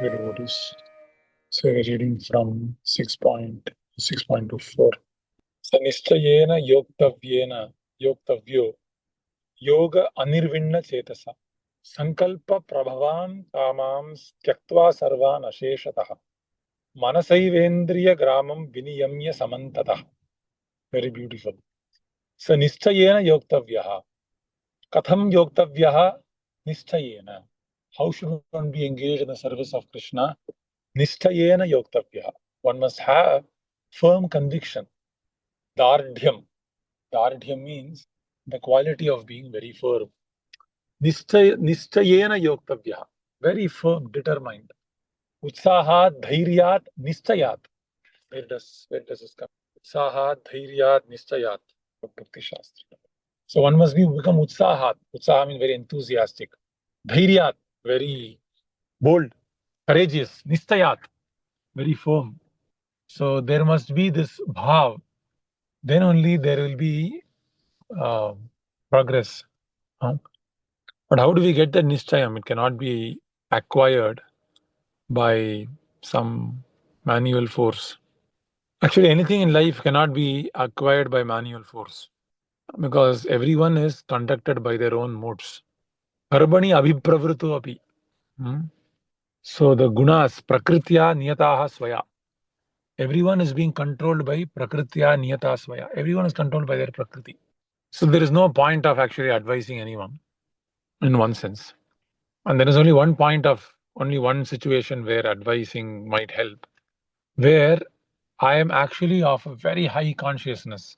devotees. So we're reading from 6.6.24. So Nischayena Yogtavyo Yoga Anirvinna Chetasa Sankalpa Prabhavan Kamam Tyaktva Sarvan Asheshataha Manasaivendriya Gramam Viniyamya Samantatah. Very beautiful. So Nischayena Yogtavyaha. Katham Yogtavyaha Nischayena. How should one be engaged in the service of Krishna? Nisthayena yogtavyaha. One must have firm conviction. Dardhyam. Dardhyam means the quality of being very firm. Nisthayena yogtavyaha. Very firm, determined. Utsahad, dhairyad, nistayad. Where does this come? Utsahad, dhairyad, nistayad. Bhakti Shastra. So one must become utsahad. Utsaha means very enthusiastic. Dhairyad, very bold, courageous. Nistayad, very firm. So there must be this bhav. Then only there will be progress. But how do we get that nischayam? It cannot be acquired by some manual force. Actually, anything in life cannot be acquired by manual force because everyone is conducted by their own modes. Karmani abhipravruto api. So the gunas, prakritya niyataha svaya. Everyone is being controlled by prakritya niyata svaya. Everyone is controlled by their prakriti. So there is no point of actually advising anyone in one sense. And there is only one situation where advising might help, where I am actually of a very high consciousness.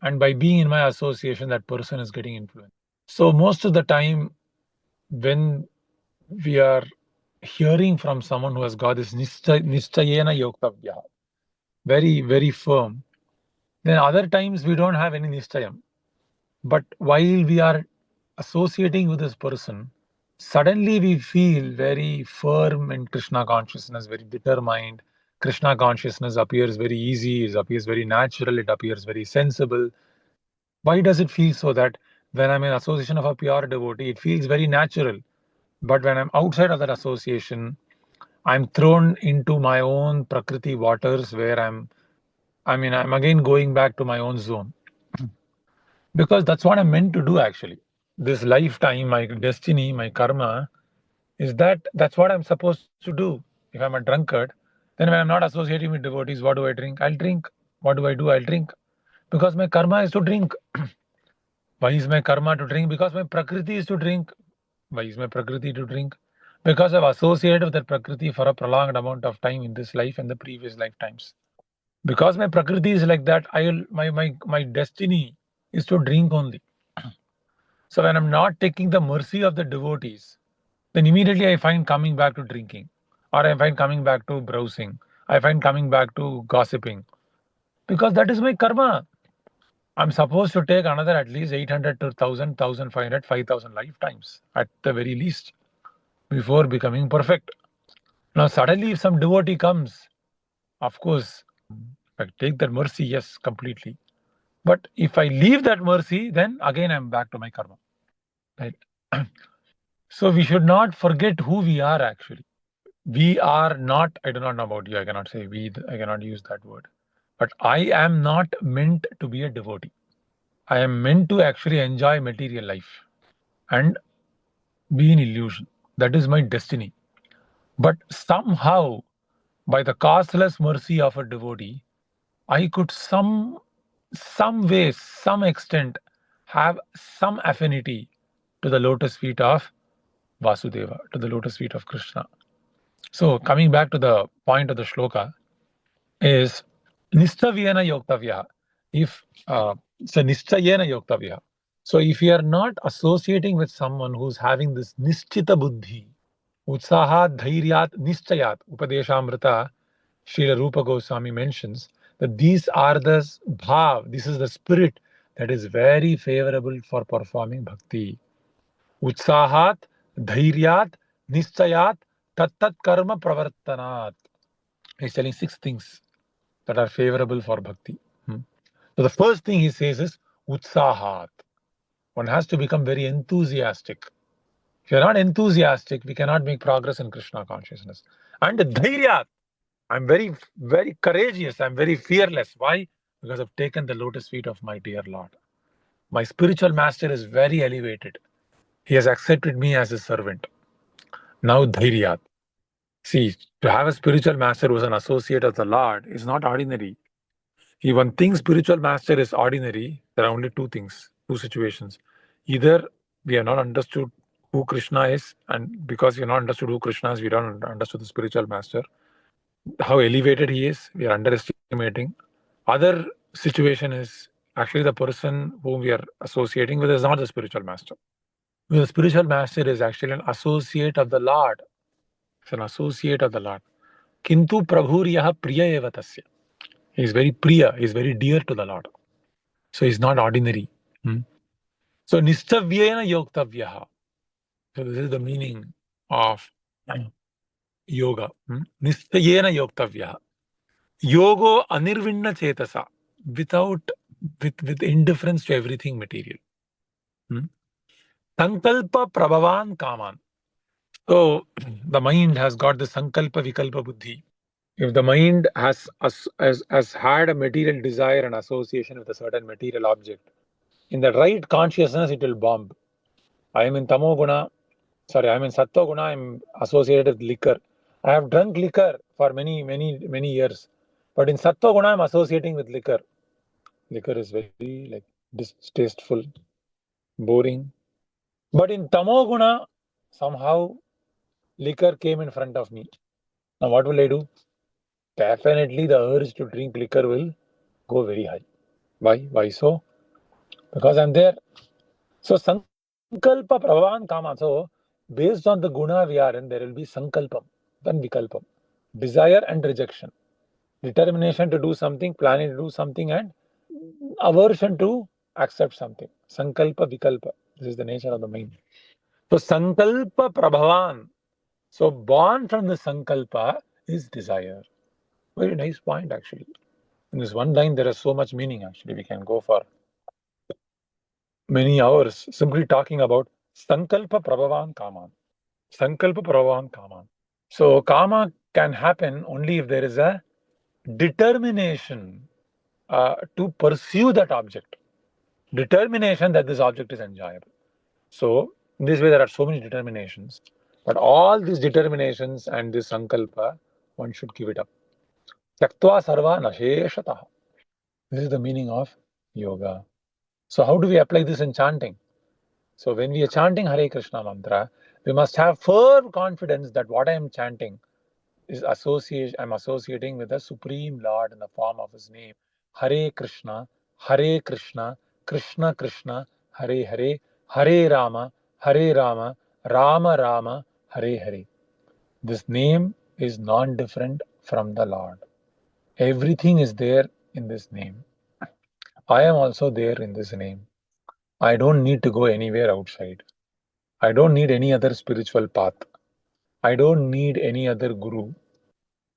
And by being in my association, that person is getting influenced. So most of the time, when we are hearing from someone who has got this Nischayena Yogtavya, very, very firm, then other times we don't have any Nischayam. But while we are associating with this person, suddenly we feel very firm in Krishna consciousness, very determined. Krishna consciousness appears very easy, it appears very natural, it appears very sensible. Why does it feel so that when I'm in association of a pure devotee, it feels very natural? But when I'm outside of that association, I'm thrown into my own prakriti waters where I'm again going back to my own zone. Because that's what I'm meant to do actually. This lifetime, my destiny, my karma, that's what I'm supposed to do. If I'm a drunkard, then when I'm not associating with devotees, what do I drink? I'll drink. What do I do? I'll drink. Because my karma is to drink. Why is my karma to drink? Because my prakriti is to drink. Why is my prakriti to drink? Because I've associated with that prakriti for a prolonged amount of time in this life and the previous lifetimes. Because my prakriti is like that, my destiny is to drink only. So when I'm not taking the mercy of the devotees, then immediately I find coming back to drinking, or I find coming back to browsing, I find coming back to gossiping, because that is my karma. I'm supposed to take another at least 800 to 1000, 1500, 5000 lifetimes at the very least before becoming perfect. Now suddenly if some devotee comes, of course, I take that mercy, yes, completely. But if I leave that mercy, then again I'm back to my karma. Right? So we should not forget who we are actually. We are not, I do not know about you, I cannot say we, I cannot use that word. But I am not meant to be a devotee. I am meant to actually enjoy material life and be in illusion. That is my destiny. But somehow, by the causeless mercy of a devotee, I could some way, some extent, have some affinity to the lotus feet of Vasudeva, to the lotus feet of Krishna. So coming back to the point of the shloka is Nischayena Yogtavyaha. If so Nischayena Yogtavyaha. So if you are not associating with someone who's having this Nischita Buddhi, utsahad, dhairyad, nistayad, Upadeshamrita, Srila Rupa Goswami mentions that these are the bhav, this is the spirit that is very favorable for performing bhakti. Utsahat, dhairyad, nistayat, tattat karma pravartanat. He's telling 6 things that are favorable for bhakti. So the first thing he says is utsahat. One has to become very enthusiastic. If you're not enthusiastic, we cannot make progress in Krishna consciousness. And dhairyad, I'm very, very courageous. I'm very fearless. Why? Because I've taken the lotus feet of my dear Lord. My spiritual master is very elevated. He has accepted me as his servant. Now dhairyad. See, to have a spiritual master who is an associate of the Lord is not ordinary. If one thinks spiritual master is ordinary, there are only two things, two situations. Either we have not understood who Krishna is, and because we have not understood who Krishna is, we don't understood the spiritual master. How elevated he is, we are underestimating. Other situation is actually the person whom we are associating with is not the spiritual master. The spiritual master is actually an associate of the Lord. It's an associate of the Lord. Kintu prabhuryaha priya eva tasya. He is very priya, he is very dear to the Lord. So he's not ordinary. So nistayena yogtavyaha. So this is the meaning of yoga. Nistayena yogtavyaha. Yogo anirvinna chetasa. With indifference to everything material. Sankalpa prabhavan kaman. So the mind has got the sankalpa vikalpa buddhi. If the mind has had a material desire and association with a certain material object, in the right consciousness, it will bomb. I am in Sattva Guna, I'm associated with liquor. I have drunk liquor for many years. But in Sattva Guna, I'm associating with liquor. Liquor is very distasteful, boring. But in Tamo Guna, somehow liquor came in front of me. Now what will I do? Definitely the urge to drink liquor will go very high. Why? Why so? Because I'm there. So sankalpa prabhavan kama. So based on the guna we are in, there will be sankalpam, then vikalpam. Desire and rejection. Determination to do something, planning to do something, and aversion to accept something. Sankalpa, vikalpa. This is the nature of the mind. So sankalpa prabhavan. So born from the sankalpa is desire. Very nice point actually. In this one line there is so much meaning actually. We can go for many hours simply talking about sankalpa prabhavan kaman. Sankalpa prabhavan kaman. So kama can happen only if there is a determination to pursue that object. Determination that this object is enjoyable. So in this way there are so many determinations, but all these determinations and this sankalpa, one should give it up. Tyaktva sarva nasheshataha. This is the meaning of yoga. So how do we apply this in chanting? So when we are chanting Hare Krishna mantra, we must have firm confidence that what I am chanting is I'm associating with the Supreme Lord in the form of his name. Hare Krishna, Krishna Krishna, Hare Hare, Hare Rama, Rama Rama, Hare Hare. This name is non-different from the Lord. Everything is there in this name. I am also there in this name. I don't need to go anywhere outside. I don't need any other spiritual path. I don't need any other guru.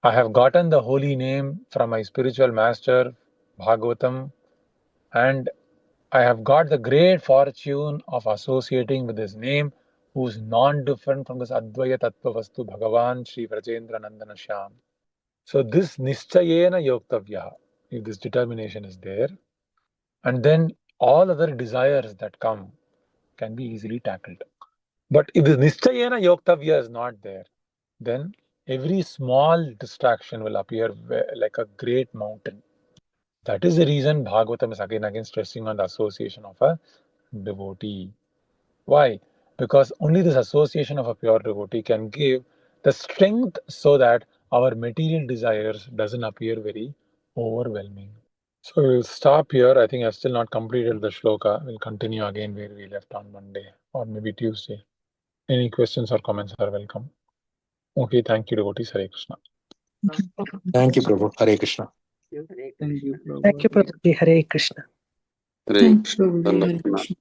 I have gotten the holy name from my spiritual master, Bhagavatam, and I have got the great fortune of associating with his name, who is non-different from this Advaya Tattva Vastu Bhagavan Sri Vrajendra Nandana Shyam. So this Nischayena Yogtavyaha, if this determination is there, and then all other desires that come can be easily tackled. But if the Nischayena Yogtavya is not there, then every small distraction will appear like a great mountain. That is the reason Bhagavatam is again stressing on the association of a devotee. Why? Because only this association of a pure devotee can give the strength so that our material desires doesn't appear very overwhelming. So we'll stop here. I think I've still not completed the shloka. We'll continue again where we left on Monday or maybe Tuesday. Any questions or comments are welcome. Okay, thank you, devotees. Hare Krishna. Thank you, Prabhu. Hare Krishna. Thank you, Prabhu. Hare Krishna. Hare Krishna.